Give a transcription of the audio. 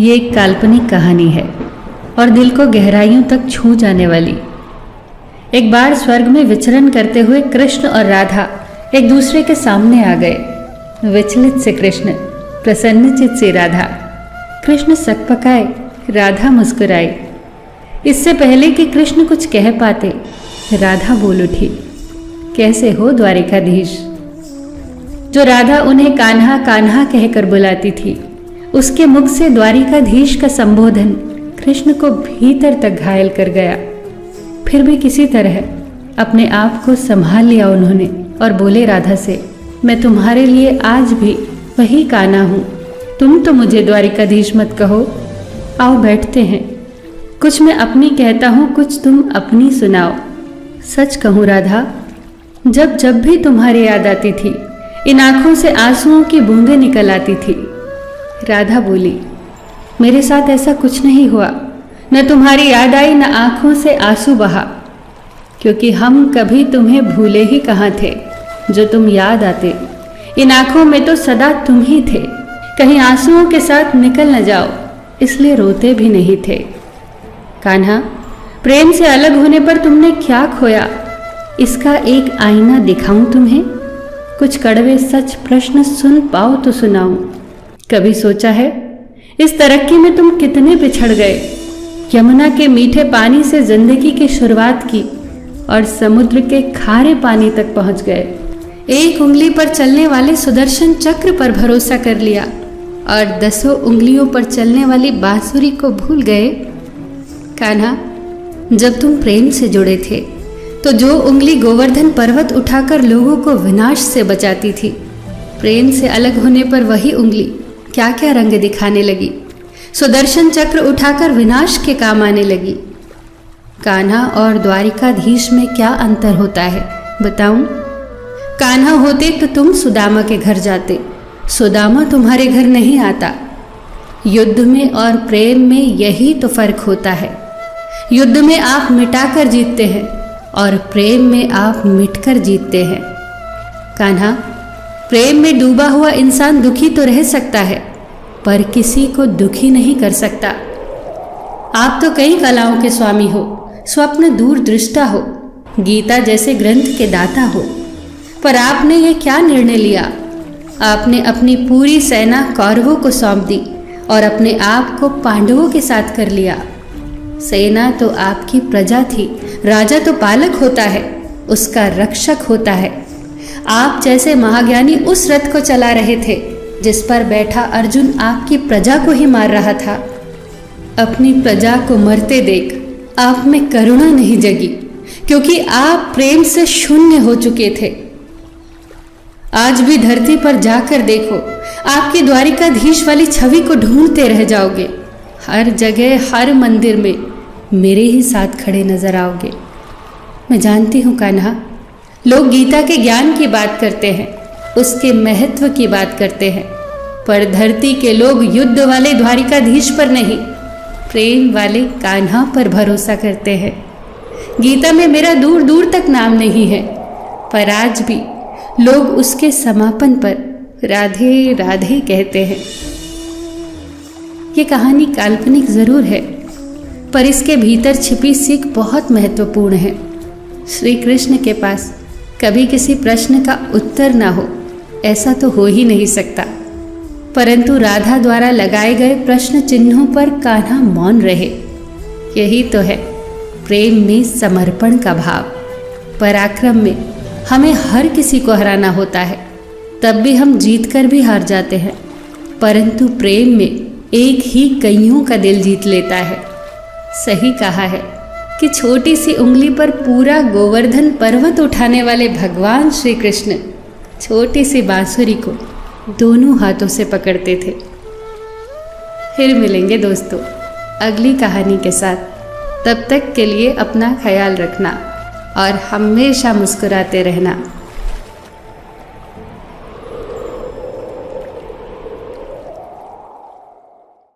ये एक काल्पनिक कहानी है और दिल को गहराइयों तक छू जाने वाली। एक बार स्वर्ग में विचरण करते हुए कृष्ण और राधा एक दूसरे के सामने आ गए। विचलित से कृष्ण, प्रसन्नचित से राधा। कृष्ण सकपकाए, राधा मुस्कुराई। इससे पहले कि कृष्ण कुछ कह पाते, राधा बोल उठी, कैसे हो द्वारिकाधीश। जो राधा उन्हें कान्हा कान्हा कहकर बुलाती थी, उसके मुख से द्वारिकाधीश का संबोधन कृष्ण को भीतर तक घायल कर गया। फिर भी किसी तरह अपने आप को संभाल लिया उन्होंने और बोले राधा से, मैं तुम्हारे लिए आज भी वही कान्हा हूँ। तुम तो मुझे द्वारिकाधीश मत कहो। आओ बैठते हैं। कुछ मैं अपनी कहता हूँ, कुछ तुम अपनी सुनाओ। सच कहूँ राधा, जब जब भी तुम्हारी याद आती थी, इन आंखों से आंसुओं की बूंदें निकल आती थी। राधा बोली, मेरे साथ ऐसा कुछ नहीं हुआ। न तुम्हारी याद आई, न आंखों से आंसू बहा, क्योंकि हम कभी तुम्हें भूले ही कहाँ थे। जो तुम याद आते, इन आंखों में तो सदा तुम ही थे। कहीं आंसुओं के साथ निकल न जाओ, इसलिए रोते भी नहीं थे। कान्हा, प्रेम से अलग होने पर तुमने क्या खोया, इसका एक आईना दिखाऊं तुम्हें। कुछ कड़वे सच प्रश्न सुन पाओ तो सुनाऊं। कभी सोचा है इस तरक्की में तुम कितने पिछड़ गए। यमुना के मीठे पानी से जिंदगी की शुरुआत की और समुद्र के खारे पानी तक पहुंच गए। एक उंगली पर चलने वाले सुदर्शन चक्र पर भरोसा कर लिया और 10 उंगलियों पर चलने वाली बांसुरी को भूल गए। कान्हा, जब तुम प्रेम से जुड़े थे तो जो उंगली गोवर्धन पर्वत उठाकर लोगों को विनाश से बचाती थी, प्रेम से अलग होने पर वही उंगली क्या क्या रंग दिखाने लगी। सुदर्शन चक्र उठाकर विनाश के काम आने लगी। कान्हा और द्वारिकाधीश में क्या अंतर होता है बताऊं? कान्हा होते तो तुम सुदामा के घर जाते, सुदामा तुम्हारे घर नहीं आता। युद्ध में और प्रेम में यही तो फर्क होता है। युद्ध में आप मिटाकर जीतते हैं और प्रेम में आप मिटकर जीतते हैं। कान्हा, प्रेम में डूबा हुआ इंसान दुखी तो रह सकता है, पर किसी को दुखी नहीं कर सकता। आप तो कई कलाओं के स्वामी हो, स्वप्न दूरदृष्टा हो, गीता जैसे ग्रंथ के दाता हो, पर आपने ये क्या निर्णय लिया? आपने अपनी पूरी सेना कौरवों को सौंप दी और अपने आप को पांडवों के साथ कर लिया। सेना तो आपकी प्रजा थी, राजा तो पालक होता है, उसका रक्षक होता है। आप जैसे महाज्ञानी उस रथ को चला रहे थे जिस पर बैठा अर्जुन आपकी प्रजा को ही मार रहा था। अपनी प्रजा को मरते देख आप में करुणा नहीं जगी, क्योंकि आप प्रेम से शून्य हो चुके थे। आज भी धरती पर जाकर देखो, आपकी द्वारिकाधीश वाली छवि को ढूंढते रह जाओगे। हर जगह, हर मंदिर में मेरे ही साथ खड़े नजर आओगे। मैं जानती हूँ कान्हा, लोग गीता के ज्ञान की बात करते हैं, उसके महत्व की बात करते हैं, पर धरती के लोग युद्ध वाले द्वारिकाधीश पर नहीं, प्रेम वाले कान्हा पर भरोसा करते हैं। गीता में मेरा दूर दूर तक नाम नहीं है, पर आज भी लोग उसके समापन पर राधे राधे कहते हैं। ये कहानी काल्पनिक जरूर है, पर इसके भीतर छिपी सीख बहुत महत्वपूर्ण है। श्री कृष्ण के पास कभी किसी प्रश्न का उत्तर ना हो, ऐसा तो हो ही नहीं सकता, परंतु राधा द्वारा लगाए गए प्रश्न चिन्हों पर कान्हा मौन रहे। यही तो है प्रेम में समर्पण का भाव। पराक्रम में हमें हर किसी को हराना होता है, तब भी हम जीत कर भी हार जाते हैं, परंतु प्रेम में एक ही कईयों का दिल जीत लेता है। सही कहा है कि छोटी सी उंगली पर पूरा गोवर्धन पर्वत उठाने वाले भगवान श्री कृष्ण छोटी सी बांसुरी को दोनों हाथों से पकड़ते थे। फिर मिलेंगे दोस्तों अगली कहानी के साथ। तब तक के लिए अपना ख्याल रखना और हमेशा मुस्कुराते रहना।